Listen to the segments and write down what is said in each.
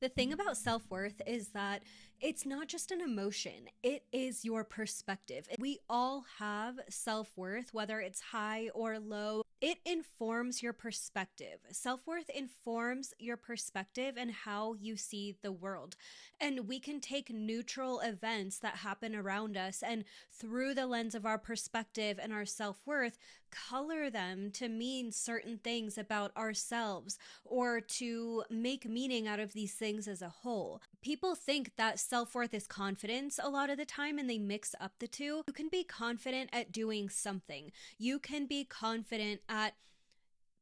The thing about self-worth is that it's not just an emotion, it is your perspective. We all have self-worth, whether it's high or low. It informs your perspective. Self-worth informs your perspective and how you see the world. And we can take neutral events that happen around us and through the lens of our perspective and our self-worth, color them to mean certain things about ourselves or to make meaning out of these things as a whole. People think that self-worth is confidence a lot of the time, and they mix up the two. You can be confident at doing something. You can be confident at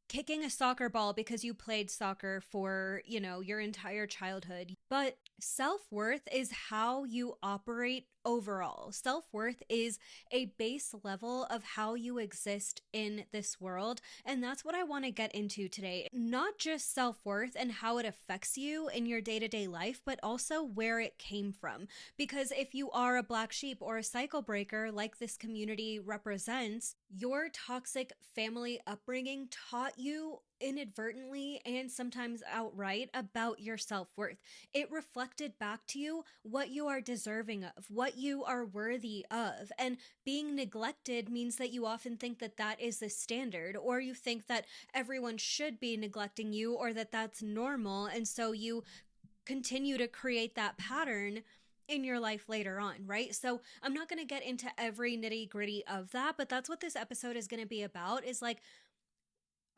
kicking a soccer ball because you played soccer for, your entire childhood. But self-worth is how you operate overall. Self-worth is a base level of how you exist in this world. And that's what I want to get into today. Not just self-worth and how it affects you in your day-to-day life, but also where it came from. Because if you are a black sheep or a cycle breaker, like this community represents, your toxic family upbringing taught you inadvertently and sometimes outright about your self-worth. It reflected back to you what you are deserving of, what you are worthy of. And being neglected means that you often think that that is the standard, or you think that everyone should be neglecting you, or that that's normal. And so you continue to create that pattern in your life later on, right? So I'm not going to get into every nitty gritty of that, but that's what this episode is going to be about, is like,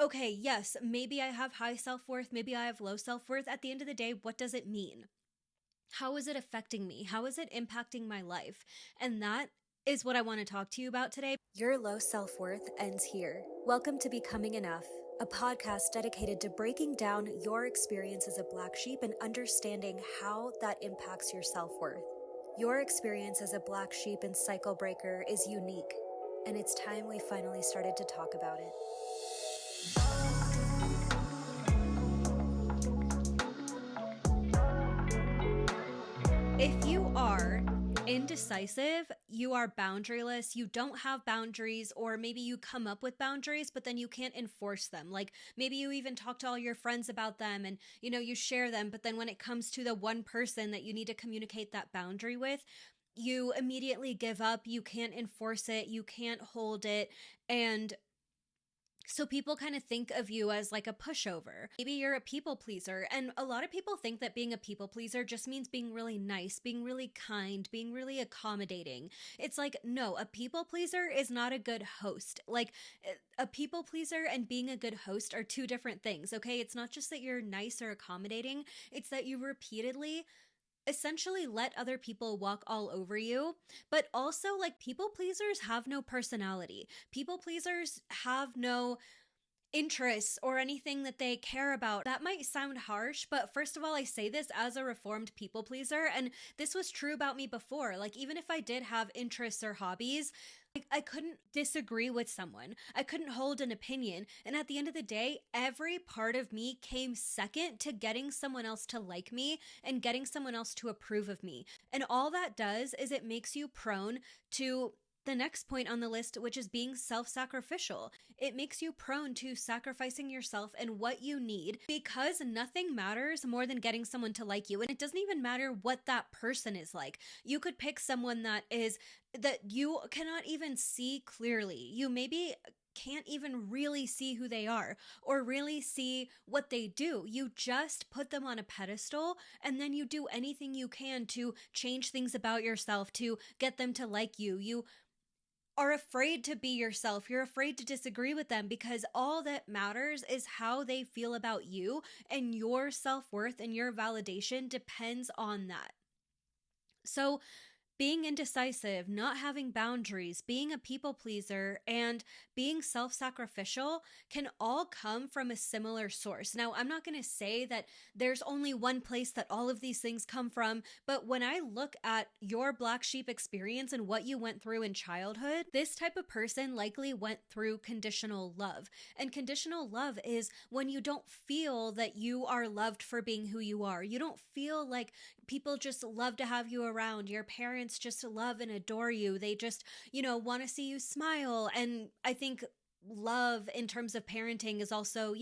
okay, yes, maybe I have high self-worth, maybe I have low self-worth. At the end of the day, what does it mean? How is it affecting me? How is it impacting my life? And that is what I want to talk to you about today. Your low self-worth ends here. Welcome to Becoming Enough, a podcast dedicated to breaking down your experience as a black sheep and understanding how that impacts your self-worth. Your experience as a black sheep and cycle breaker is unique, and it's time we finally started to talk about it. If you are indecisive, you are boundaryless, you don't have boundaries, or maybe you come up with boundaries, but then you can't enforce them. Like maybe you even talk to all your friends about them and, you share them, but then when it comes to the one person that you need to communicate that boundary with, you immediately give up, you can't enforce it, you can't hold it, and so people kind of think of you as like a pushover. Maybe you're a people pleaser. And a lot of people think that being a people pleaser just means being really nice, being really kind, being really accommodating. It's like, no, a people pleaser is not a good host. Like a people pleaser and being a good host are two different things, okay? It's not just that you're nice or accommodating. It's that you repeatedly essentially let other people walk all over you. But also, like, people pleasers have no personality. People pleasers have no interests or anything that they care about. That might sound harsh, but first of all, I say this as a reformed people pleaser, and this was true about me before. Like, even if I did have interests or hobbies, I couldn't disagree with someone. I couldn't hold an opinion. And at the end of the day, every part of me came second to getting someone else to like me and getting someone else to approve of me. And all that does is it makes you prone to the next point on the list, which is being self-sacrificial. It makes you prone to sacrificing yourself and what you need, because nothing matters more than getting someone to like you. And it doesn't even matter what that person is like. You could pick someone that you cannot even see clearly. You maybe can't even really see who they are or really see what they do. You just put them on a pedestal, and then you do anything you can to change things about yourself to get them to like you. You are afraid to be yourself. You're afraid to disagree with them, because all that matters is how they feel about you, and your self-worth and your validation depends on that. So being indecisive, not having boundaries, being a people pleaser, and being self-sacrificial can all come from a similar source. Now, I'm not going to say that there's only one place that all of these things come from, but when I look at your black sheep experience and what you went through in childhood, this type of person likely went through conditional love. And conditional love is when you don't feel that you are loved for being who you are. You don't feel like people just love to have you around. Your parents just love and adore you. They just, want to see you smile. And I think love in terms of parenting is also,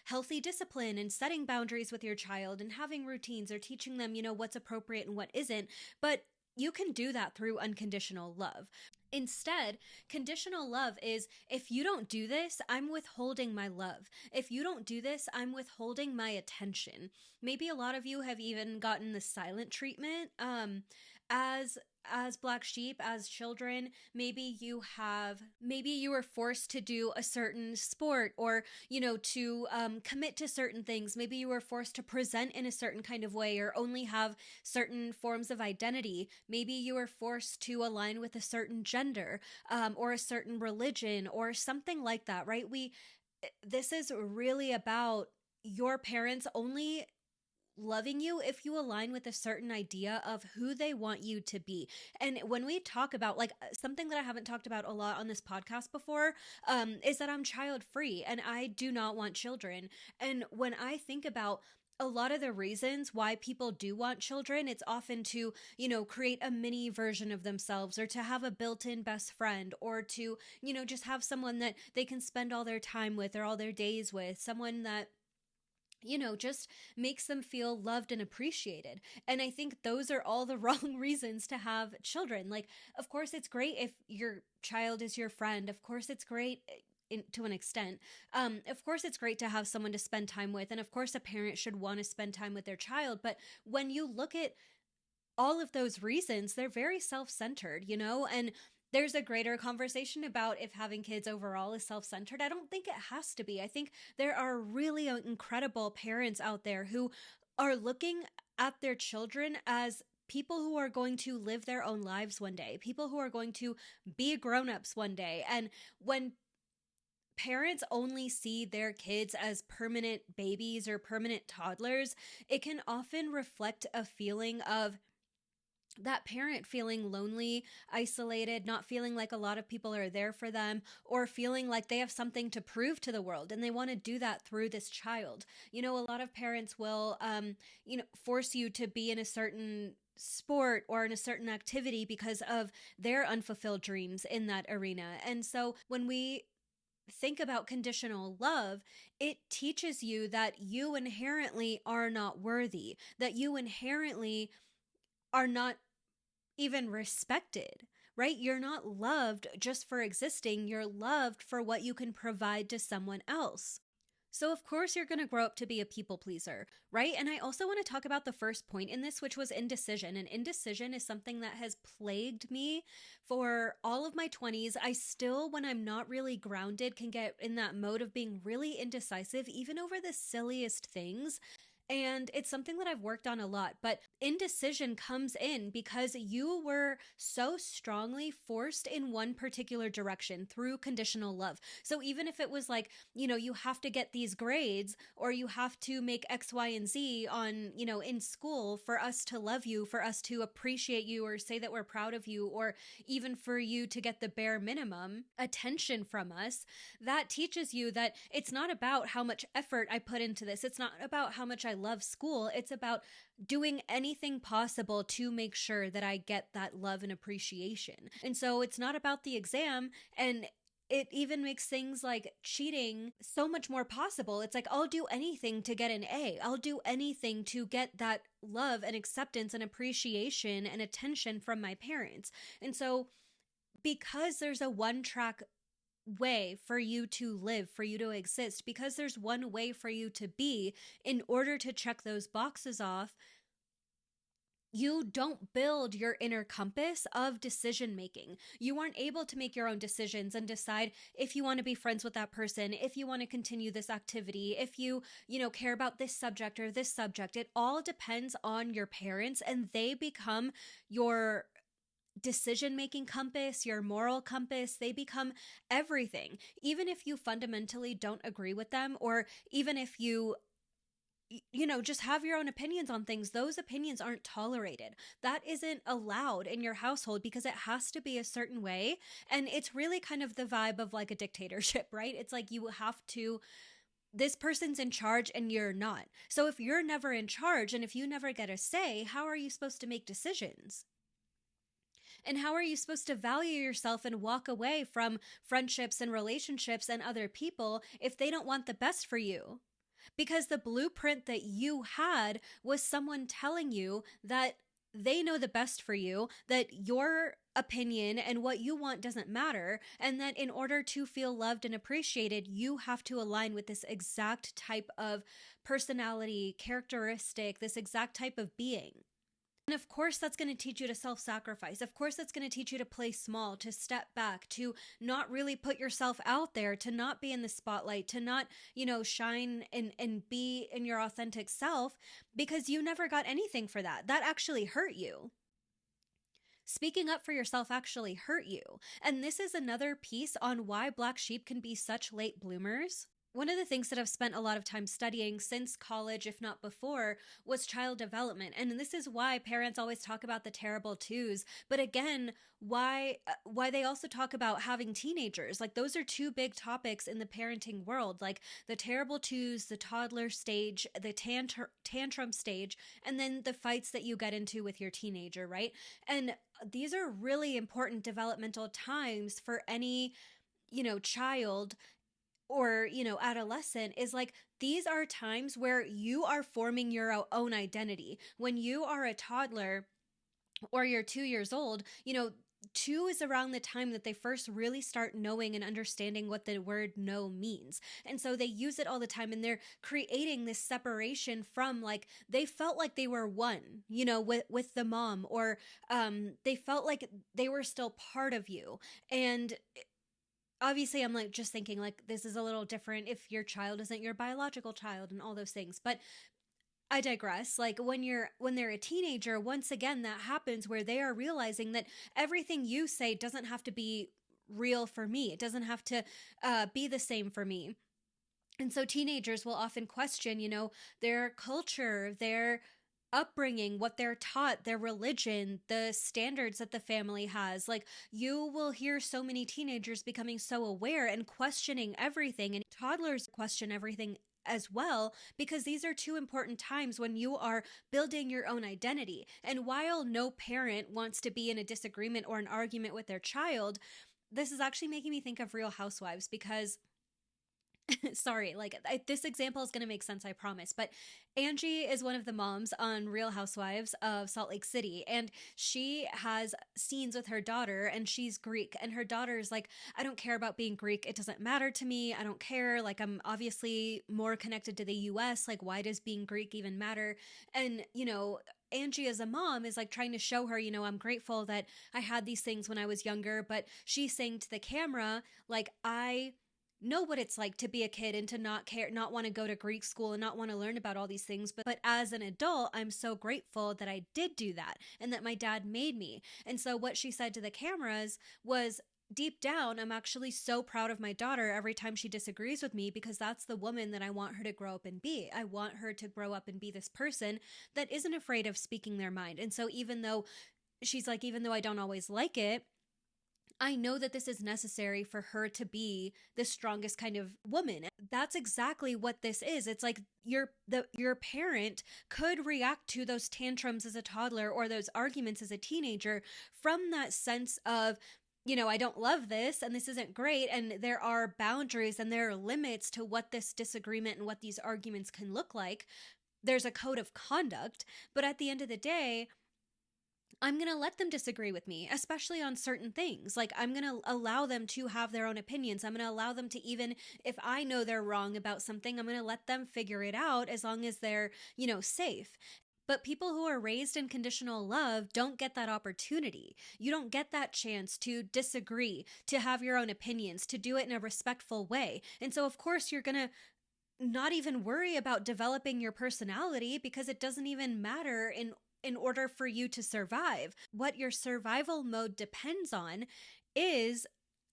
healthy discipline and setting boundaries with your child and having routines or teaching them, what's appropriate and what isn't. But you can do that through unconditional love. Instead, conditional love is, if you don't do this, I'm withholding my love. If you don't do this, I'm withholding my attention. Maybe a lot of you have even gotten the silent treatment. As black sheep, as children, maybe you were forced to do a certain sport, or to commit to certain things. Maybe you were forced to present in a certain kind of way, or only have certain forms of identity. Maybe you were forced to align with a certain gender, or a certain religion, or something like that, right? This is really about your parents only loving you if you align with a certain idea of who they want you to be. And when we talk about, like, something that I haven't talked about a lot on this podcast before, is that I'm child free and I do not want children. And when I think about a lot of the reasons why people do want children, it's often to, create a mini version of themselves, or to have a built-in best friend, or to, just have someone that they can spend all their time with or all their days with, someone that just makes them feel loved and appreciated. And I think those are all the wrong reasons to have children. Like, of course, it's great if your child is your friend. Of course, it's great to an extent. Of course, it's great to have someone to spend time with. And of course, a parent should want to spend time with their child. But when you look at all of those reasons, they're very self-centered, and there's a greater conversation about if having kids overall is self-centered. I don't think it has to be. I think there are really incredible parents out there who are looking at their children as people who are going to live their own lives one day, people who are going to be grown-ups one day. And when parents only see their kids as permanent babies or permanent toddlers, it can often reflect a feeling of that parent feeling lonely, isolated, not feeling like a lot of people are there for them, or feeling like they have something to prove to the world, and they want to do that through this child. A lot of parents will, force you to be in a certain sport or in a certain activity because of their unfulfilled dreams in that arena. And so when we think about conditional love, it teaches you that you inherently are not worthy, that you inherently are not even respected, right? You're not loved just for existing. You're loved for what you can provide to someone else. So of course you're going to grow up to be a people pleaser, right? And I also want to talk about the first point in this, which was indecision. And indecision is something that has plagued me for all of my 20s. I still, when I'm not really grounded, can get in that mode of being really indecisive, even over the silliest things. And it's something that I've worked on a lot, but indecision comes in because you were so strongly forced in one particular direction through conditional love. So even if it was like, you have to get these grades, or you have to make X, Y, and Z on, in school for us to love you, for us to appreciate you, or say that we're proud of you, or even for you to get the bare minimum attention from us, that teaches you that it's not about how much effort I put into this. It's not about how much I love school. It's about doing anything possible to make sure that I get that love and appreciation. And so it's not about the exam, and it even makes things like cheating so much more possible. It's like, I'll do anything to get an A. I'll do anything to get that love and acceptance and appreciation and attention from my parents. And so because there's a one-track way for you to live, for you to exist, because there's one way for you to be, in order to check those boxes off, you don't build your inner compass of decision making. You aren't able to make your own decisions and decide if you want to be friends with that person, if you want to continue this activity, if you care about this subject or this subject. It all depends on your parents, and they become your decision-making compass, your moral compass. They become everything. Even if you fundamentally don't agree with them, or even if you just have your own opinions on things, those opinions aren't tolerated. That isn't allowed in your household because it has to be a certain way. And it's really kind of the vibe of like a dictatorship, right? It's like you have to, this person's in charge and you're not. So if you're never in charge and if you never get a say, how are you supposed to make decisions? And how are you supposed to value yourself and walk away from friendships and relationships and other people if they don't want the best for you? Because the blueprint that you had was someone telling you that they know the best for you, that your opinion and what you want doesn't matter, and that in order to feel loved and appreciated, you have to align with this exact type of personality, characteristic, this exact type of being. And of course, that's going to teach you to self sacrifice. Of course, that's going to teach you to play small, to step back, to not really put yourself out there, to not be in the spotlight, to not, shine and be in your authentic self, because you never got anything for that. That actually hurt you. Speaking up for yourself actually hurt you. And this is another piece on why Black sheep can be such late bloomers. One of the things that I've spent a lot of time studying since college, if not before, was child development. And this is why parents always talk about the terrible twos. But again, why they also talk about having teenagers. Like, those are two big topics in the parenting world, like the terrible twos, the toddler stage, the tantrum stage, and then the fights that you get into with your teenager, right? And these are really important developmental times for any, child or, adolescent. Is like, these are times where you are forming your own identity. When you are a toddler or you're 2 years old, 2 is around the time that they first really start knowing and understanding what the word no means. And so they use it all the time, and they're creating this separation from, like, they felt like they were one, with the mom, or they felt like they were still part of you. And obviously, I'm like just thinking, like, this is a little different if your child isn't your biological child and all those things. But I digress. Like, when they're a teenager, once again, that happens where they are realizing that everything you say doesn't have to be real for me. It doesn't have to be the same for me. And so teenagers will often question, their culture, their upbringing, what they're taught, their religion, the standards that the family has. Like, you will hear so many teenagers becoming so aware and questioning everything, and toddlers question everything as well, because these are two important times when you are building your own identity. And while no parent wants to be in a disagreement or an argument with their child, this is actually making me think of Real Housewives, because sorry, this example is going to make sense, I promise. But Angie is one of the moms on Real Housewives of Salt Lake City, and she has scenes with her daughter, and she's Greek, and her daughter's like, I don't care about being Greek. It doesn't matter to me. I don't care. Like, I'm obviously more connected to the US. Like, why does being Greek even matter? And, Angie as a mom is like trying to show her, I'm grateful that I had these things when I was younger, but she's saying to the camera, like, I know what it's like to be a kid and to not care, not want to go to Greek school and not want to learn about all these things. But as an adult, I'm so grateful that I did do that and that my dad made me. And so what she said to the cameras was, deep down, I'm actually so proud of my daughter every time she disagrees with me, because that's the woman that I want her to grow up and be. I want her to grow up and be this person that isn't afraid of speaking their mind. And so even though I don't always like it, I know that this is necessary for her to be the strongest kind of woman. That's exactly what this is. It's like your parent could react to those tantrums as a toddler or those arguments as a teenager from that sense of, I don't love this and this isn't great, and there are boundaries and there are limits to what this disagreement and what these arguments can look like. There's a code of conduct, but at the end of the day, I'm going to let them disagree with me, especially on certain things. Like, I'm going to allow them to have their own opinions. I'm going to allow them to, even if I know they're wrong about something, I'm going to let them figure it out as long as they're, safe. But people who are raised in conditional love don't get that opportunity. You don't get that chance to disagree, to have your own opinions, to do it in a respectful way. And so, of course, you're going to not even worry about developing your personality, because it doesn't even matter in order for you to survive. What your survival mode depends on is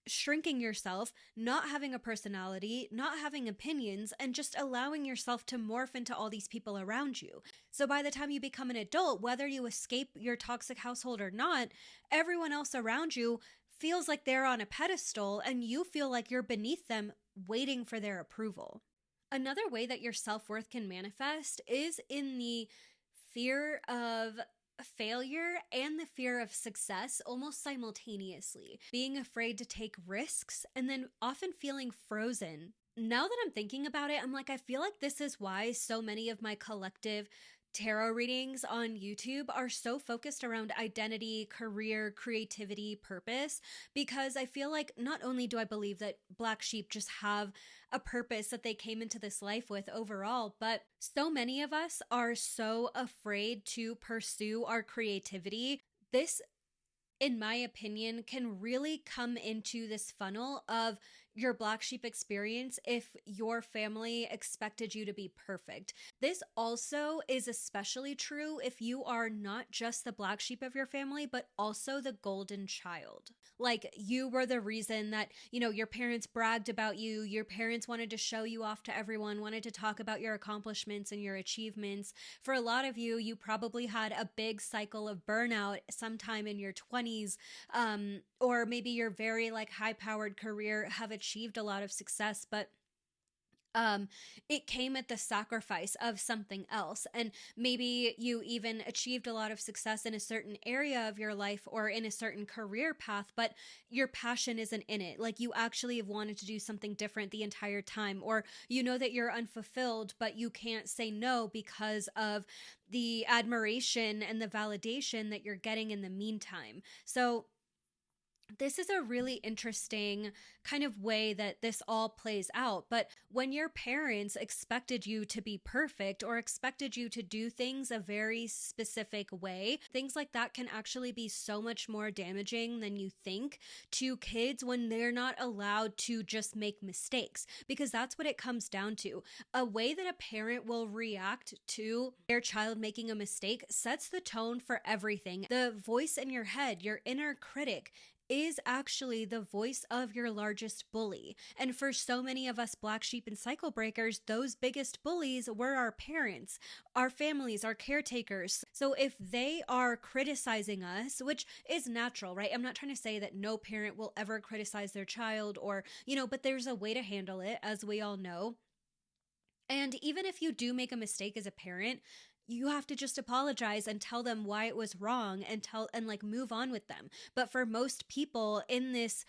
shrinking yourself, not having a personality, not having opinions, and just allowing yourself to morph into all these people around you. So by the time you become an adult, whether you escape your toxic household or not, everyone else around you feels like they're on a pedestal and you feel like you're beneath them, waiting for their approval. Another way that your self-worth can manifest is in the fear of failure and the fear of success almost simultaneously, being afraid to take risks and then often feeling frozen. Now that I'm thinking about it, I'm like, I feel like this is why so many of my collective tarot readings on YouTube are so focused around identity, career, creativity, purpose, because I feel like not only do I believe that Black sheep just have a purpose that they came into this life with overall, but so many of us are so afraid to pursue our creativity. This, in my opinion, can really come into this funnel of your Black sheep experience if your family expected you to be perfect. This also is especially true if you are not just the Black sheep of your family, but also the golden child. Like, you were the reason that, your parents bragged about you, your parents wanted to show you off to everyone, wanted to talk about your accomplishments and your achievements. For a lot of you, you probably had a big cycle of burnout sometime in your 20s, or maybe your very high-powered career have achieved a lot of success, but it came at the sacrifice of something else. And maybe you even achieved a lot of success in a certain area of your life or in a certain career path, but your passion isn't in it. Like, you actually have wanted to do something different the entire time, or you know that you're unfulfilled, but you can't say no because of the admiration and the validation that you're getting in the meantime. So this is a really interesting kind of way that this all plays out. But when your parents expected you to be perfect or expected you to do things a very specific way, things like that can actually be so much more damaging than you think to kids when they're not allowed to just make mistakes, because that's what it comes down to. A way that a parent will react to their child making a mistake sets the tone for everything. The voice in your head, your inner critic, is actually the voice of your largest bully. And for so many of us Black sheep and cycle breakers, those biggest bullies were our parents, our families, our caretakers. So if they are criticizing us, which is natural, right? I'm not trying to say that no parent will ever criticize their child or, but there's a way to handle it, as we all know. And even if you do make a mistake as a parent, you have to just apologize and tell them why it was wrong and move on with them. But for most people in this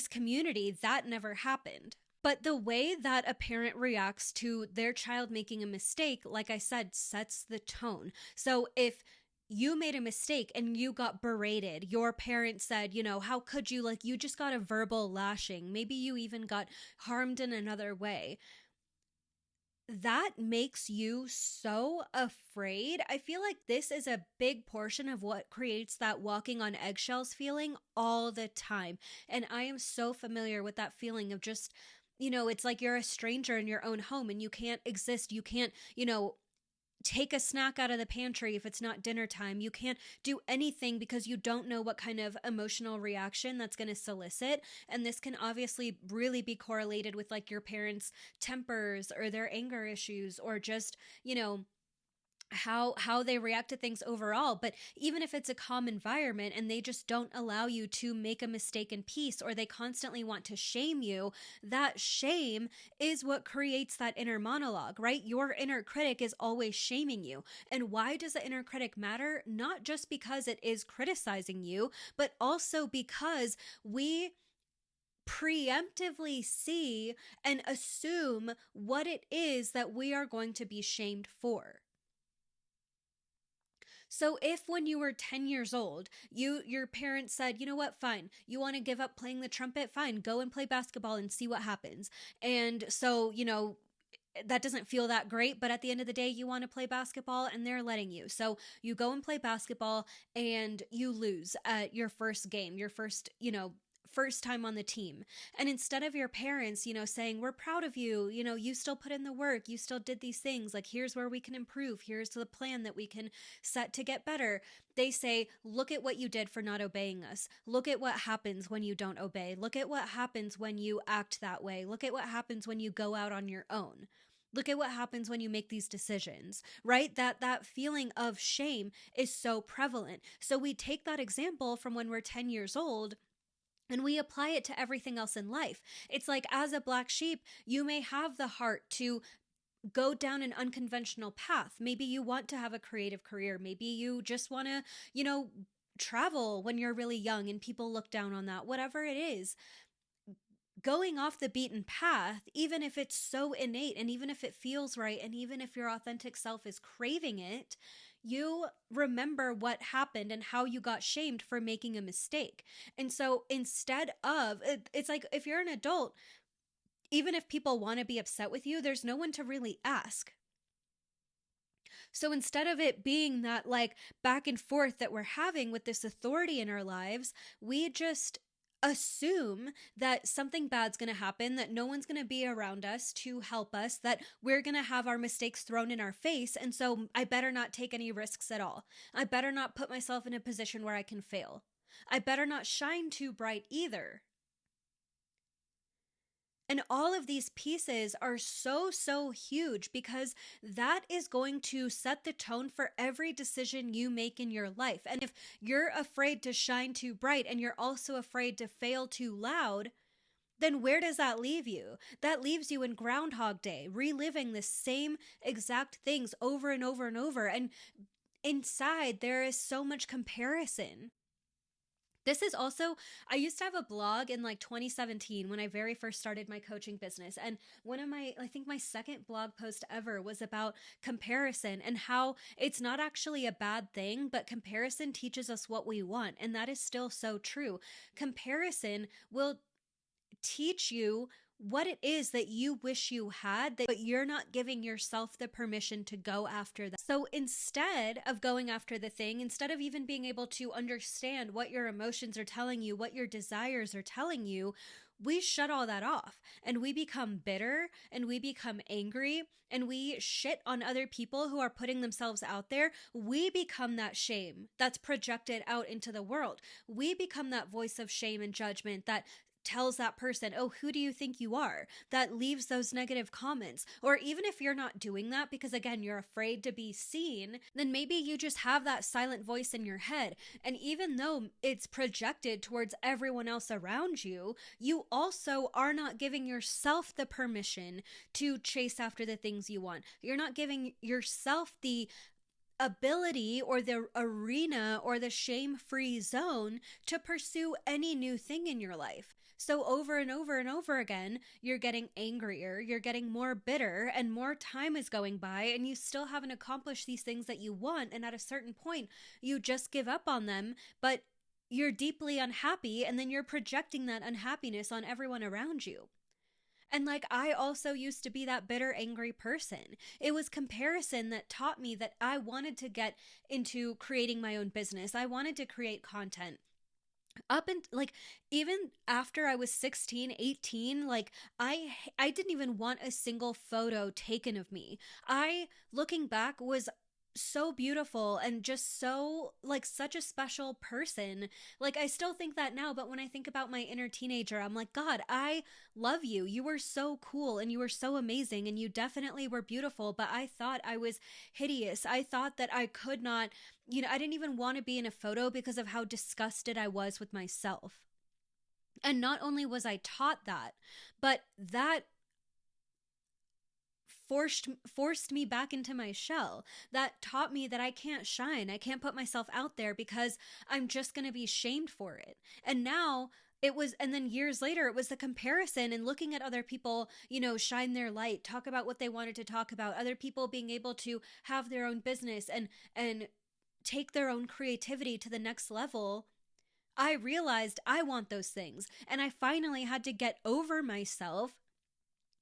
community, that never happened. But the way that a parent reacts to their child making a mistake, like I said, sets the tone. So if you made a mistake and you got berated, your parent said, how could you, you just got a verbal lashing, maybe you even got harmed in another way, that makes you so afraid. I feel like this is a big portion of what creates that walking on eggshells feeling all the time. And I am so familiar with that feeling of just, it's like you're a stranger in your own home and you can't exist. You can't, take a snack out of the pantry if it's not dinner time. You can't do anything because you don't know what kind of emotional reaction that's going to solicit. And this can obviously really be correlated with your parents' tempers or their anger issues, or just, how they react to things overall. But even if it's a calm environment and they just don't allow you to make a mistake in peace, or they constantly want to shame you, that shame is what creates that inner monologue, right? Your inner critic is always shaming you. And why does the inner critic matter? Not just because it is criticizing you, but also because we preemptively see and assume what it is that we are going to be shamed for. So if when you were 10 years old, your parents said, you know what, fine, you want to give up playing the trumpet? Fine, go and play basketball and see what happens. And so, that doesn't feel that great, but at the end of the day, you want to play basketball and they're letting you. So you go and play basketball and you lose at your first game, your first time on the team. And instead of your parents, saying, we're proud of you, you still put in the work, you still did these things, here's where we can improve, here's the plan that we can set to get better, they say, look at what you did for not obeying us. Look at what happens when you don't obey. Look at what happens when you act that way. Look at what happens when you go out on your own. Look at what happens when you make these decisions, right? That feeling of shame is so prevalent. So we take that example from when we're 10 years old and we apply it to everything else in life. It's like, as a Black sheep, you may have the heart to go down an unconventional path. Maybe you want to have a creative career. Maybe you just want to, travel when you're really young and people look down on that. Whatever it is, going off the beaten path, even if it's so innate and even if it feels right and even if your authentic self is craving it, you remember what happened and how you got shamed for making a mistake. And so instead of, it's like if you're an adult, even if people want to be upset with you, there's no one to really ask. So instead of it being that like back and forth that we're having with this authority in our lives, we just assume that something bad's going to happen, that no one's going to be around us to help us, that we're going to have our mistakes thrown in our face. And so I better not take any risks at all. I better not put myself in a position where I can fail. I better not shine too bright either. And all of these pieces are so, so huge because that is going to set the tone for every decision you make in your life. And if you're afraid to shine too bright and you're also afraid to fail too loud, then where does that leave you? That leaves you in Groundhog Day, reliving the same exact things over and over and over. And inside, there is so much comparison. This is also, I used to have a blog in like 2017 when I very first started my coaching business. And one of I think my second blog post ever was about comparison and how it's not actually a bad thing, but comparison teaches us what we want. And that is still so true. Comparison will teach you what it is that you wish you had, but you're not giving yourself the permission to go after that. So instead of going after the thing, instead of even being able to understand what your emotions are telling you, what your desires are telling you, we shut all that off and we become bitter and we become angry and we shit on other people who are putting themselves out there. We become that shame that's projected out into the world. We become that voice of shame and judgment that tells that person, oh, who do you think you are? That leaves those negative comments. Or even if you're not doing that because, again, you're afraid to be seen, then maybe you just have that silent voice in your head. And even though it's projected towards everyone else around you, you also are not giving yourself the permission to chase after the things you want. You're not giving yourself the ability or the arena or the shame-free zone to pursue any new thing in your life. So over and over and over again, you're getting angrier, you're getting more bitter, and more time is going by, and you still haven't accomplished these things that you want. And at a certain point, you just give up on them, but you're deeply unhappy, and then you're projecting that unhappiness on everyone around you. And like, I also used to be that bitter, angry person. It was comparison that taught me that I wanted to get into creating my own business. I wanted to create content. Up and like, even after I was 16, 18, like I didn't even want a single photo taken of me. Looking back, was so beautiful and just so like such a special person. Like, I still think that now, but when I think about my inner teenager, I'm like, God, I love you. You were so cool and you were so amazing and you definitely were beautiful, but I thought I was hideous. I thought that I could not, I didn't even want to be in a photo because of how disgusted I was with myself. And not only was I taught that, but that forced me back into my shell. That taught me that I can't shine. I can't put myself out there because I'm just going to be shamed for it. And now and then years later, it was the comparison and looking at other people, shine their light, talk about what they wanted to talk about, other people being able to have their own business and take their own creativity to the next level. I realized I want those things. And I finally had to get over myself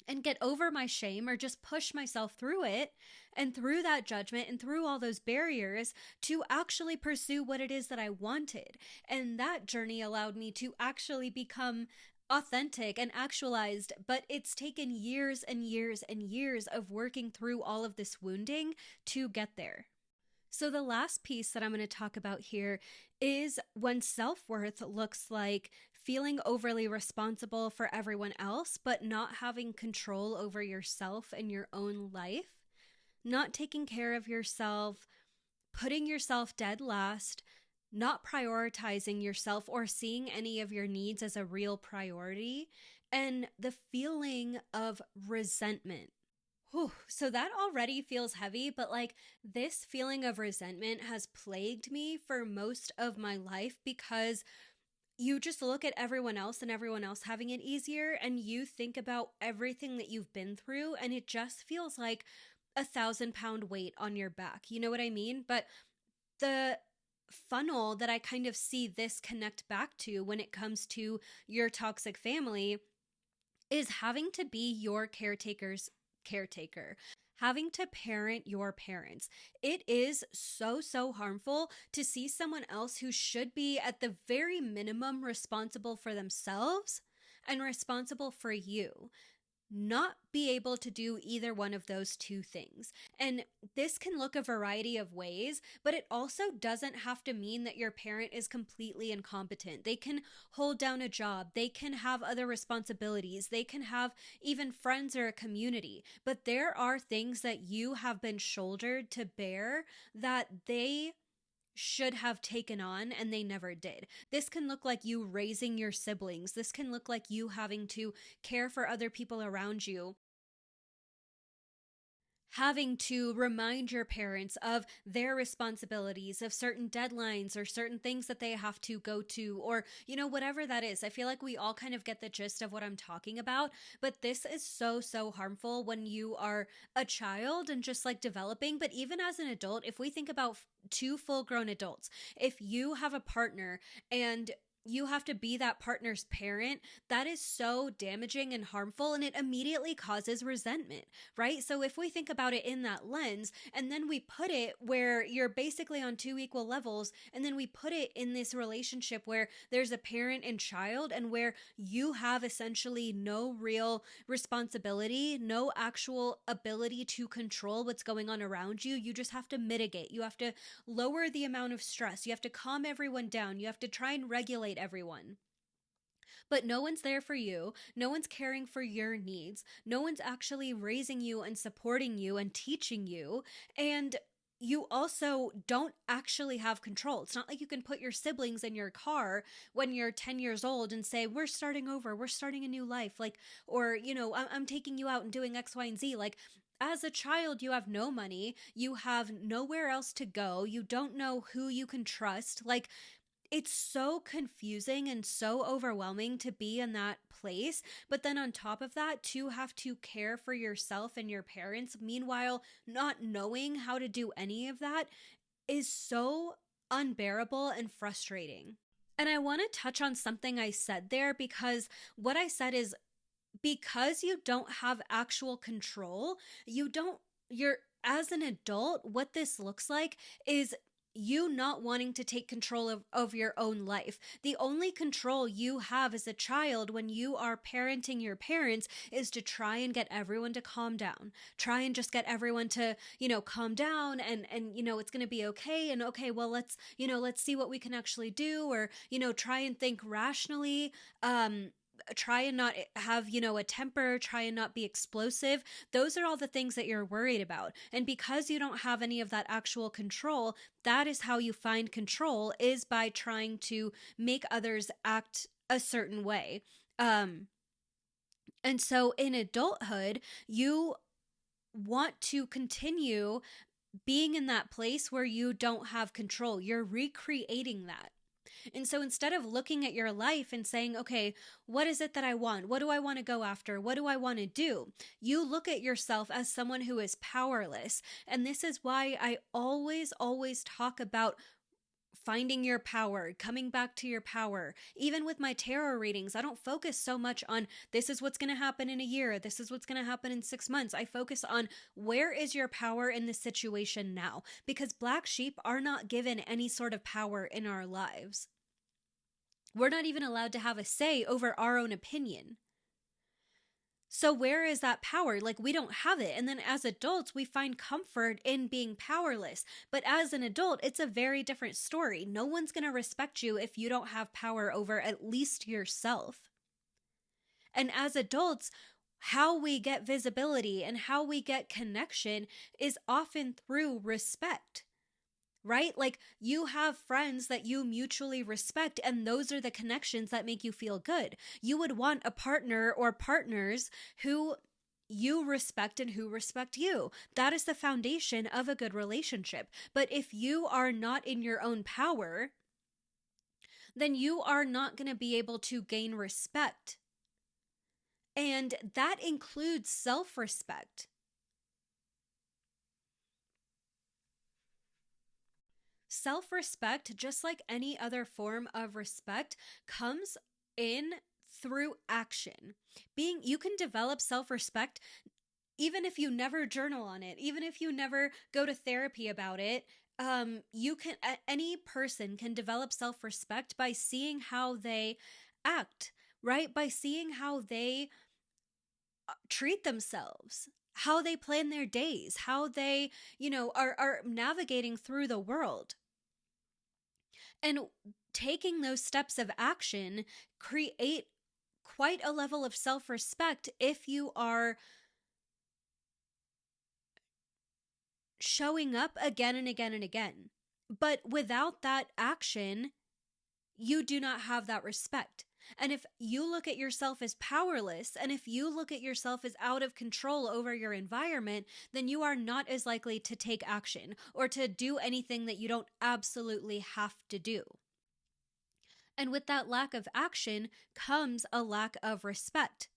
and get over my shame, or just push myself through it and through that judgment and through all those barriers to actually pursue what it is that I wanted. And that journey allowed me to actually become authentic and actualized, but it's taken years and years and years of working through all of this wounding to get there. So the last piece that I'm going to talk about here is when self-worth looks like feeling overly responsible for everyone else, but not having control over yourself and your own life, not taking care of yourself, putting yourself dead last, not prioritizing yourself or seeing any of your needs as a real priority, and the feeling of resentment Whew, so that already feels heavy, but like this feeling of resentment has plagued me for most of my life because you just look at everyone else and everyone else having it easier, and you think about everything that you've been through, and it just feels like 1,000 pound weight on your back. You know what I mean? But the funnel that I kind of see this connect back to when it comes to your toxic family is having to be your caretaker's caretaker, having to parent your parents. It is so, so harmful to see someone else who should be at the very minimum responsible for themselves and responsible for you not be able to do either one of those two things. And this can look a variety of ways, but it also doesn't have to mean that your parent is completely incompetent. They can hold down a job, they can have other responsibilities, they can have even friends or a community. But there are things that you have been shouldered to bear that they should have taken on and they never did. This can look like you raising your siblings. This can look like you having to care for other people around you, having to remind your parents of their responsibilities, of certain deadlines or certain things that they have to go to, or, whatever that is. I feel like we all kind of get the gist of what I'm talking about, but this is so, so harmful when you are a child and just like developing. But even as an adult, if we think about two full grown adults, if you have a partner and you have to be that partner's parent, that is so damaging and harmful, and it immediately causes resentment, right? So if we think about it in that lens, and then we put it where you're basically on two equal levels, and then we put it in this relationship where there's a parent and child, and where you have essentially no real responsibility, no actual ability to control what's going on around you. You just have to mitigate. You have to lower the amount of stress. You have to calm everyone down. You have to try and regulate everyone. But no one's there for you. No one's caring for your needs. No one's actually raising you and supporting you and teaching you. And you also don't actually have control. It's not like you can put your siblings in your car when you're 10 years old and say, we're starting over, we're starting a new life. Like, or, I'm taking you out and doing X, Y, and Z. Like, as a child, you have no money. You have nowhere else to go. You don't know who you can trust. Like, it's so confusing and so overwhelming to be in that place. But then on top of that, to have to care for yourself and your parents, meanwhile, not knowing how to do any of that is so unbearable and frustrating. And I want to touch on something I said there, because what I said is, because you don't have actual control, you're, as an adult, what this looks like is you not wanting to take control of your own life. The only control you have as a child when you are parenting your parents is to try and get everyone to calm down. Try and just get everyone to, calm down, and it's going to be okay. And okay, well, let's see what we can actually do, or, try and think rationally. Try and not have, a temper, try and not be explosive. Those are all the things that you're worried about. And because you don't have any of that actual control, that is how you find control, is by trying to make others act a certain way. And so in adulthood, you want to continue being in that place where you don't have control. You're recreating that. And so instead of looking at your life and saying, okay, what is it that I want? What do I want to go after? What do I want to do? You look at yourself as someone who is powerless. And this is why I always, always talk about finding your power, coming back to your power. Even with my tarot readings, I don't focus so much on this is what's going to happen in a year, this is what's going to happen in 6 months. I focus on where is your power in this situation now, because black sheep are not given any sort of power in our lives. We're not even allowed to have a say over our own opinion. So where is that power? Like, we don't have it. And then as adults, we find comfort in being powerless. But as an adult, it's a very different story. No one's going to respect you if you don't have power over at least yourself. And as adults, how we get visibility and how we get connection is often through respect. Right? Like, you have friends that you mutually respect, and those are the connections that make you feel good. You would want a partner or partners who you respect and who respect you. That is the foundation of a good relationship. But if you are not in your own power, then you are not going to be able to gain respect. And that includes self-respect. Self-respect, just like any other form of respect, comes in through action. You can develop self-respect even if you never journal on it, even if you never go to therapy about it. Any person can develop self-respect by seeing how they act, right? By seeing how they treat themselves, how they plan their days, how they, are navigating through the world. And taking those steps of action create quite a level of self-respect if you are showing up again and again and again. But without that action, you do not have that respect. And if you look at yourself as powerless, and if you look at yourself as out of control over your environment, then you are not as likely to take action or to do anything that you don't absolutely have to do. And with that lack of action comes a lack of respect.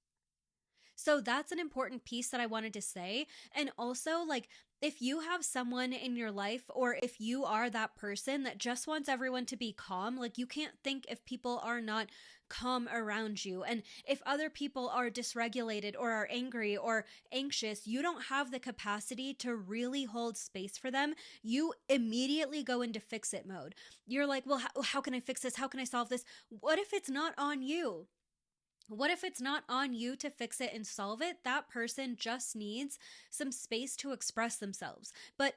So that's an important piece that I wanted to say. And also, like, if you have someone in your life, or if you are that person that just wants everyone to be calm, like, you can't think if people are not calm around you. And if other people are dysregulated or are angry or anxious, you don't have the capacity to really hold space for them. You immediately go into fix it mode. You're like, well, how can I fix this? How can I solve this? What if it's not on you? What if it's not on you to fix it and solve it? That person just needs some space to express themselves. But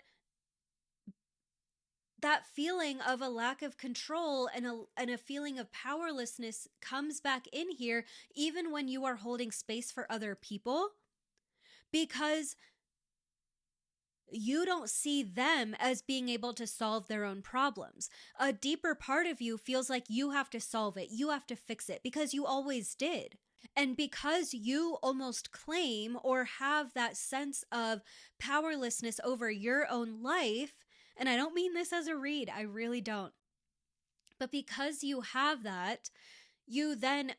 that feeling of a lack of control and a feeling of powerlessness comes back in here even when you are holding space for other people, because you don't see them as being able to solve their own problems. A deeper part of you feels like you have to solve it, you have to fix it, because you always did. And because you almost claim or have that sense of powerlessness over your own life, and I don't mean this as a read, I really don't. But because you have that, you then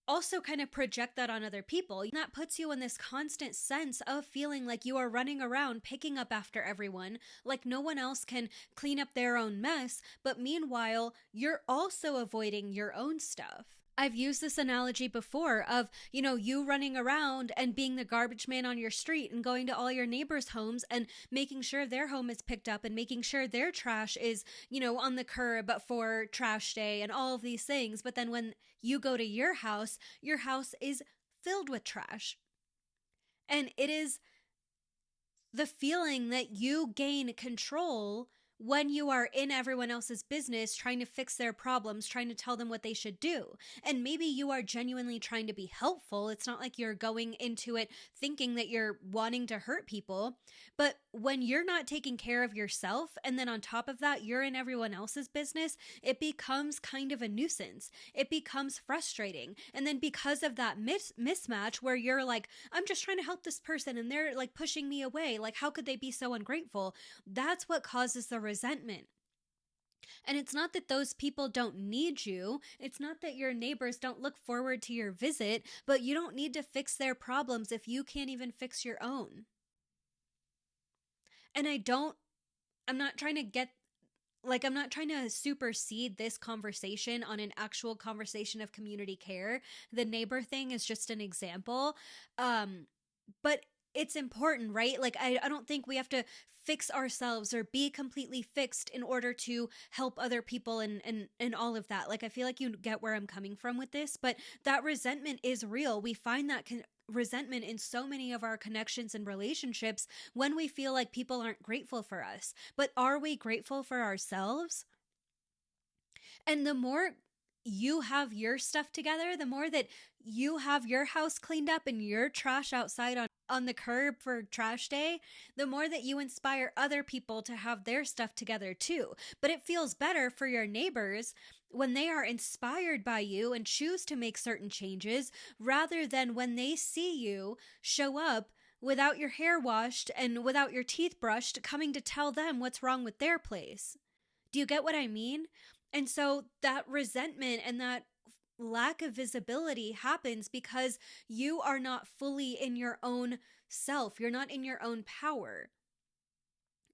also kind of project that on other people. And that puts you in this constant sense of feeling like you are running around picking up after everyone, like no one else can clean up their own mess, but meanwhile, you're also avoiding your own stuff. I've used this analogy before of, you running around and being the garbage man on your street and going to all your neighbors' homes and making sure their home is picked up and making sure their trash is, on the curb for trash day and all of these things. But then when you go to your house is filled with trash. And it is the feeling that you gain control when you are in everyone else's business, trying to fix their problems, trying to tell them what they should do. And maybe you are genuinely trying to be helpful. It's not like you're going into it thinking that you're wanting to hurt people. But when you're not taking care of yourself, and then on top of that, you're in everyone else's business, it becomes kind of a nuisance. It becomes frustrating. And then because of that mismatch where you're like, I'm just trying to help this person and they're like pushing me away, like how could they be so ungrateful? That's what causes the resentment. And it's not that those people don't need you. It's not that your neighbors don't look forward to your visit, but you don't need to fix their problems if you can't even fix your own. And I'm not trying to supersede this conversation on an actual conversation of community care. The neighbor thing is just an example. But it's important, right? Like, I don't think we have to fix ourselves or be completely fixed in order to help other people and all of that. Like, I feel like you get where I'm coming from with this, but that resentment is real. We find that resentment in so many of our connections and relationships when we feel like people aren't grateful for us. But are we grateful for ourselves? And the more you have your stuff together, the more that you have your house cleaned up and your trash outside on on the curb for trash day, the more that you inspire other people to have their stuff together too. But it feels better for your neighbors when they are inspired by you and choose to make certain changes rather than when they see you show up without your hair washed and without your teeth brushed, coming to tell them what's wrong with their place. Do you get what I mean? And so that resentment and that lack of visibility happens because you are not fully in your own self. You're not in your own power.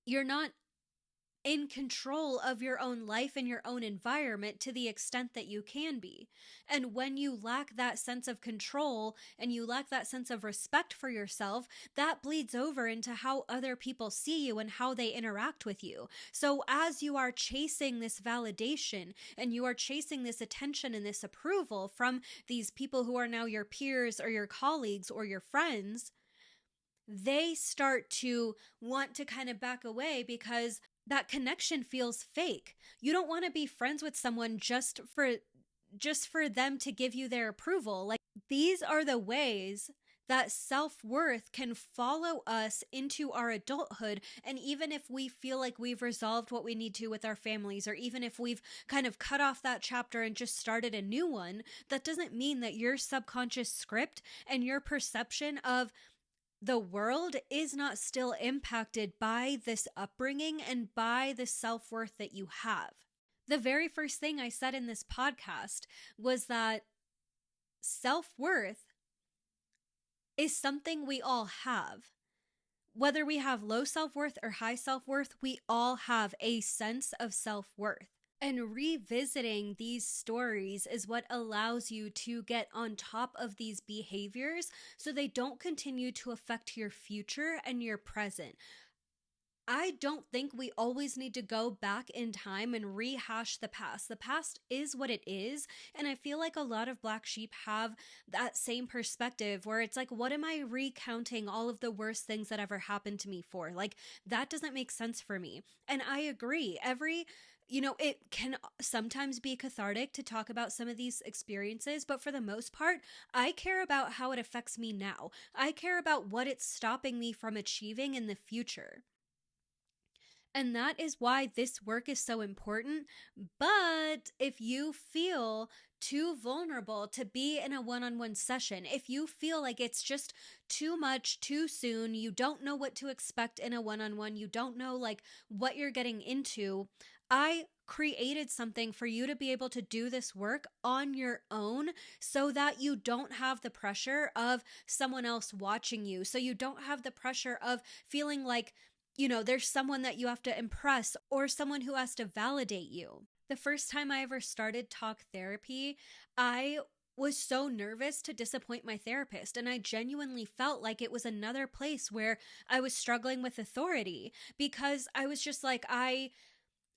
You're not in control of your own life and your own environment to the extent that you can be. And when you lack that sense of control and you lack that sense of respect for yourself, that bleeds over into how other people see you and how they interact with you. So as you are chasing this validation and you are chasing this attention and this approval from these people who are now your peers or your colleagues or your friends, they start to want to kind of back away because that connection feels fake. You don't want to be friends with someone just for them to give you their approval. Like, these are the ways that self-worth can follow us into our adulthood. And even if we feel like we've resolved what we need to with our families, or even if we've kind of cut off that chapter and just started a new one, that doesn't mean that your subconscious script and your perception of the world is not still impacted by this upbringing and by the self-worth that you have. The very first thing I said in this podcast was that self-worth is something we all have. Whether we have low self-worth or high self-worth, we all have a sense of self-worth. And revisiting these stories is what allows you to get on top of these behaviors so they don't continue to affect your future and your present. I don't think we always need to go back in time and rehash the past. The past is what it is. And I feel like a lot of Black sheep have that same perspective where it's like, what am I recounting all of the worst things that ever happened to me for? Like, that doesn't make sense for me. And I agree. It can sometimes be cathartic to talk about some of these experiences, but for the most part, I care about how it affects me now. I care about what it's stopping me from achieving in the future. And that is why this work is so important. But if you feel too vulnerable to be in a one-on-one session, if you feel like it's just too much too soon, you don't know what to expect in a one-on-one, you don't know like what you're getting into, I created something for you to be able to do this work on your own so that you don't have the pressure of someone else watching you. So you don't have the pressure of feeling like, there's someone that you have to impress or someone who has to validate you. The first time I ever started talk therapy, I was so nervous to disappoint my therapist. And I genuinely felt like it was another place where I was struggling with authority because I was just like,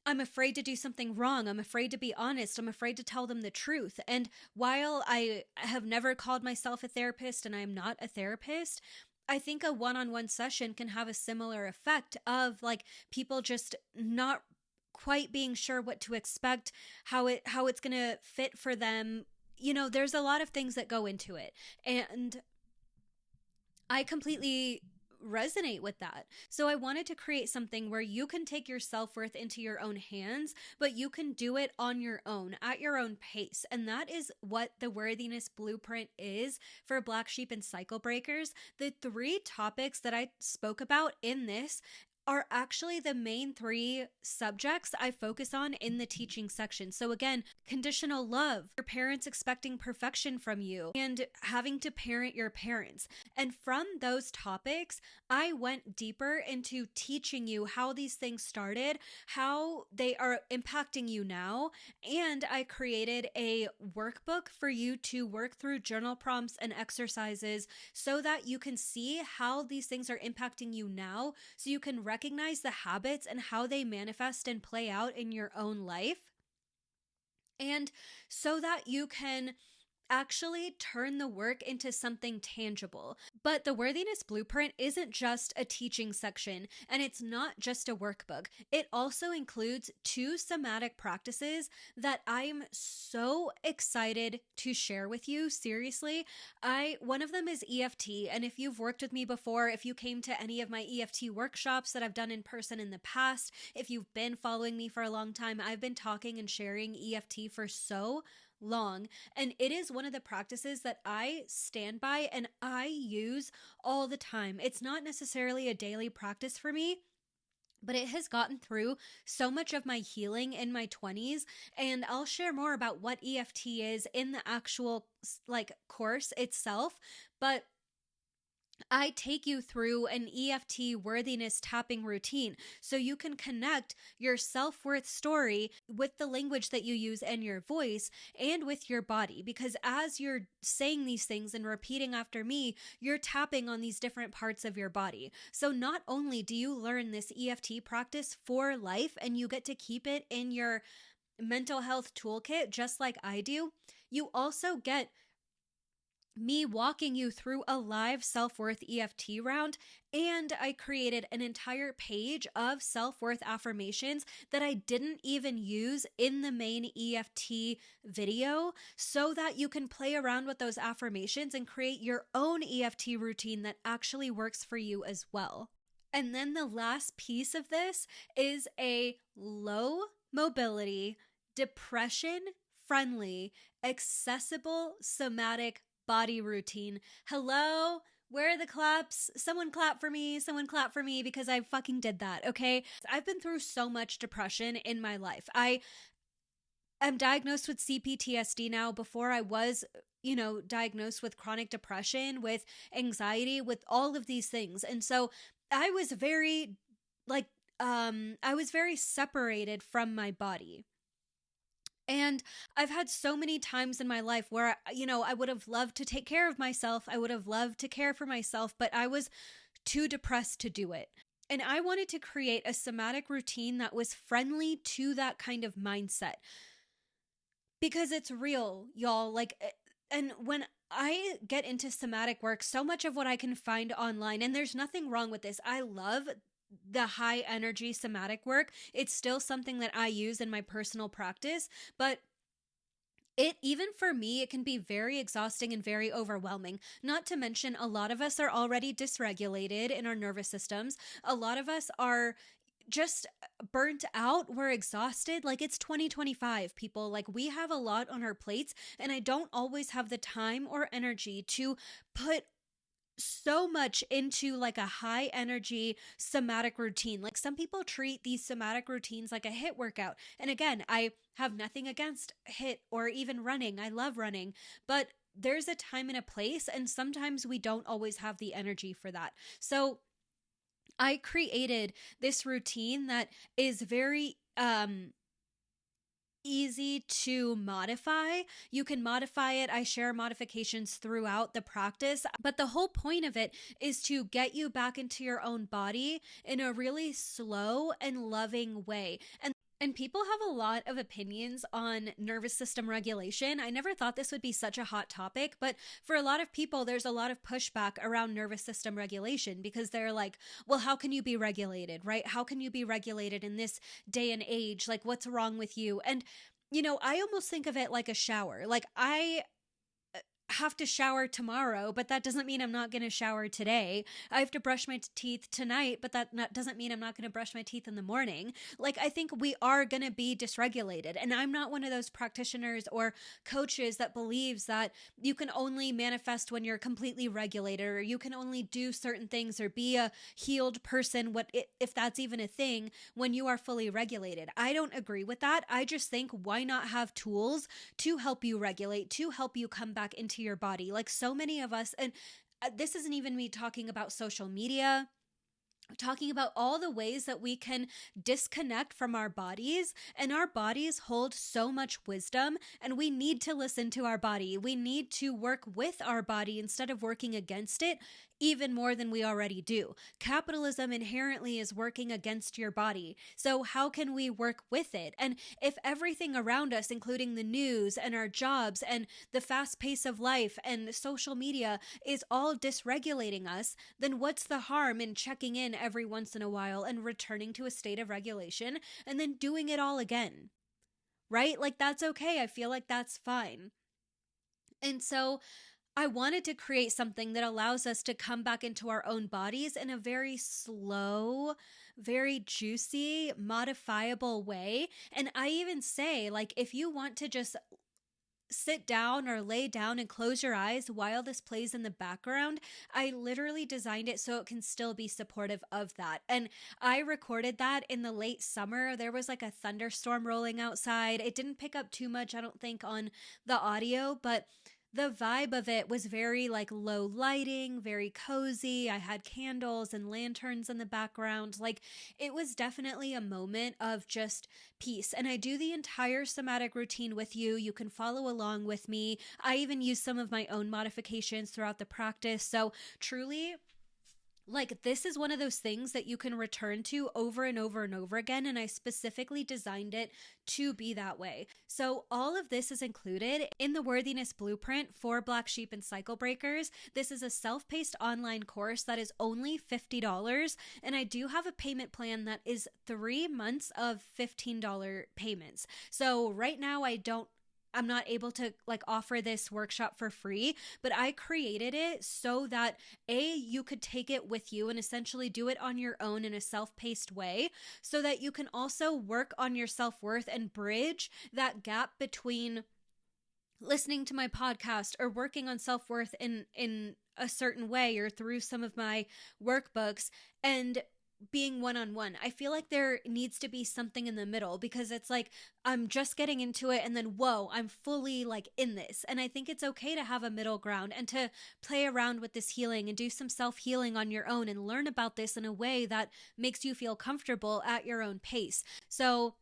I'm afraid to do something wrong. I'm afraid to be honest. I'm afraid to tell them the truth. And while I have never called myself a therapist and I am not a therapist, I think a one-on-one session can have a similar effect of like people just not quite being sure what to expect, how it's going to fit for them. There's a lot of things that go into it. And I completely resonate with that. So I wanted to create something where you can take your self-worth into your own hands, but you can do it on your own, at your own pace. And that is what the Worthiness Blueprint is for Black Sheep and Cycle Breakers. The 3 topics that I spoke about in this are actually the main 3 subjects I focus on in the teaching section. So again, conditional love, your parents expecting perfection from you, and having to parent your parents. And from those topics, I went deeper into teaching you how these things started, how they are impacting you now, and I created a workbook for you to work through journal prompts and exercises so that you can see how these things are impacting you now, so you can recognize the habits and how they manifest and play out in your own life. And so that you can actually turn the work into something tangible. But the Worthiness Blueprint isn't just a teaching section, and it's not just a workbook. It also includes 2 somatic practices that I'm so excited to share with you. Seriously, one of them is EFT, and if you've worked with me before, if you came to any of my EFT workshops that I've done in person in the past, if you've been following me for a long time, I've been talking and sharing EFT for so long, and it is one of the practices that I stand by and I use all the time. It's not necessarily a daily practice for me, but it has gotten through so much of my healing in my 20s, and I'll share more about what EFT is in the actual course itself. But I take you through an EFT worthiness tapping routine so you can connect your self-worth story with the language that you use and your voice and with your body. Because as you're saying these things and repeating after me, you're tapping on these different parts of your body. So not only do you learn this EFT practice for life and you get to keep it in your mental health toolkit just like I do, you also get me walking you through a live self-worth EFT round, and I created an entire page of self-worth affirmations that I didn't even use in the main EFT video so that you can play around with those affirmations and create your own EFT routine that actually works for you as well. And then the last piece of this is a low mobility, depression friendly, accessible somatic body routine. Hello? Where are the claps? Someone clap for me. Someone clap for me because I fucking did that, okay? I've been through so much depression in my life. I am diagnosed with CPTSD now. Before I was, diagnosed with chronic depression, with anxiety, with all of these things. And so I was very separated from my body. And I've had so many times in my life where, I would have loved to take care of myself. I would have loved to care for myself, but I was too depressed to do it. And I wanted to create a somatic routine that was friendly to that kind of mindset. Because it's real, y'all. And when I get into somatic work, so much of what I can find online, and there's nothing wrong with this. I love the high energy somatic work. It's still something that I use in my personal practice, but even for me, it can be very exhausting and very overwhelming. Not to mention, a lot of us are already dysregulated in our nervous systems. A lot of us are just burnt out. We're exhausted. It's 2025, people. We have a lot on our plates, and I don't always have the time or energy to put so much into a high energy somatic routine. Some people treat these somatic routines like a HIIT workout. And again, I have nothing against HIIT or even running. I love running, but there's a time and a place, and sometimes we don't always have the energy for that. So I created this routine that is very easy to modify. You can modify it. I share modifications throughout the practice, but the whole point of it is to get you back into your own body in a really slow and loving way. And people have a lot of opinions on nervous system regulation. I never thought this would be such a hot topic, but for a lot of people, there's a lot of pushback around nervous system regulation because they're like, well, how can you be regulated, right? How can you be regulated in this day and age? What's wrong with you? And, I almost think of it like a shower. I have to shower tomorrow, but that doesn't mean I'm not going to shower today. I have to brush my teeth tonight, but that doesn't mean I'm not going to brush my teeth in the morning. I think we are going to be dysregulated. And I'm not one of those practitioners or coaches that believes that you can only manifest when you're completely regulated, or you can only do certain things or be a healed person, if that's even a thing, when you are fully regulated. I don't agree with that. I just think, why not have tools to help you regulate, to help you come back into your body? So many of us, and this isn't even me talking about social media, talking about all the ways that we can disconnect from our bodies, and our bodies hold so much wisdom, and we need to listen to our body. We need to work with our body instead of working against it even more than we already do. Capitalism inherently is working against your body. So how can we work with it? And if everything around us, including the news and our jobs and the fast pace of life and social media, is all dysregulating us, then what's the harm in checking in every once in a while and returning to a state of regulation and then doing it all again? Right? Like, that's okay. I feel like that's fine. And so I wanted to create something that allows us to come back into our own bodies in a very slow, very juicy, modifiable way. And I even say, like, if you want to just sit down or lay down and close your eyes while this plays in the background, I literally designed it so it can still be supportive of that. And I recorded that in the late summer. There was like a thunderstorm rolling outside. It didn't pick up too much, I don't think, on the audio, but the vibe of it was very like low lighting, very cozy. I had candles and lanterns in the background. Like, it was definitely a moment of just peace. And I do the entire somatic routine with you. You can follow along with me. I even use some of my own modifications throughout the practice. So truly, like, this is one of those things that you can return to over and over and over again, and I specifically designed it to be that way. So all of this is included in the Worthiness Blueprint for Black Sheep and Cycle Breakers. This is a self-paced online course that is only $50, and I do have a payment plan that is 3 months of $15 payments. So right now I'm not able to like offer this workshop for free, but I created it so that you could take it with you and essentially do it on your own in a self-paced way, so that you can also work on your self-worth and bridge that gap between listening to my podcast or working on self-worth in a certain way or through some of my workbooks and being one-on-one. I feel like there needs to be something in the middle, because it's like I'm just getting into it and then whoa, I'm fully like in this. And I think it's okay to have a middle ground and to play around with this healing and do some self-healing on your own and learn about this in a way that makes you feel comfortable at your own pace. So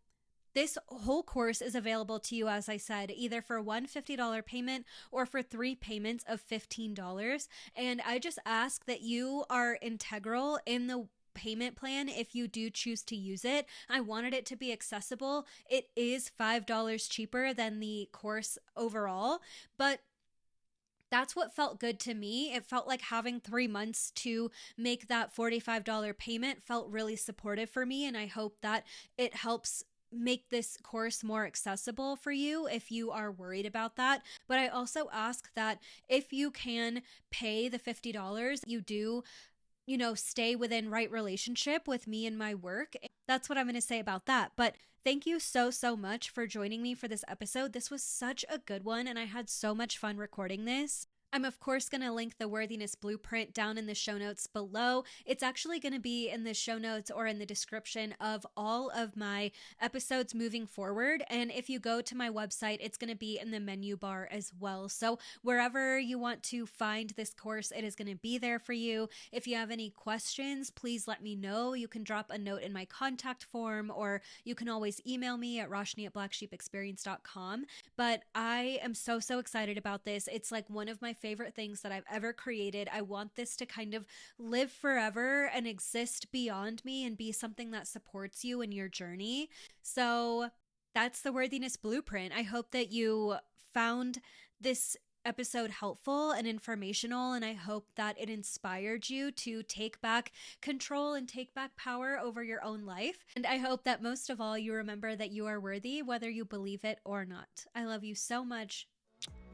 this whole course is available to you, as I said, either for one $50 payment or for 3 payments of $15. And I just ask that you are integral in the payment plan if you do choose to use it. I wanted it to be accessible. It is $5 cheaper than the course overall, but that's what felt good to me. It felt like having 3 months to make that $45 payment felt really supportive for me, and I hope that it helps make this course more accessible for you if you are worried about that. But I also ask that if you can pay the $50, you do stay within right relationship with me and my work. That's what I'm going to say about that. But thank you so, so much for joining me for this episode. This was such a good one, and I had so much fun recording this. I'm of course going to link the Worthiness Blueprint down in the show notes below. It's actually going to be in the show notes or in the description of all of my episodes moving forward. And if you go to my website, it's going to be in the menu bar as well. So wherever you want to find this course, it is going to be there for you. If you have any questions, please let me know. You can drop a note in my contact form, or you can always email me at roshni@blacksheepexperience.com. But I am so, so excited about this. It's like one of my favorite things that I've ever created. I want this to kind of live forever and exist beyond me and be something that supports you in your journey. So that's the Worthiness Blueprint. I hope that you found this episode helpful and informational, and I hope that it inspired you to take back control and take back power over your own life. And I hope that most of all, you remember that you are worthy, whether you believe it or not. I love you so much.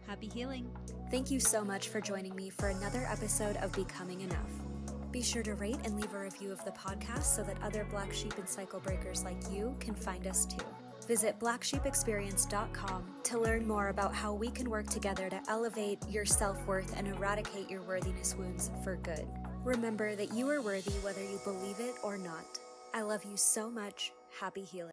Happy healing. Thank you so much for joining me for another episode of Becoming Enough. Be sure to rate and leave a review of the podcast so that other Black Sheep and Cycle Breakers like you can find us too. Visit blacksheepexperience.com to learn more about how we can work together to elevate your self-worth and eradicate your worthiness wounds for good. Remember that you are worthy whether you believe it or not. I love you so much. Happy healing.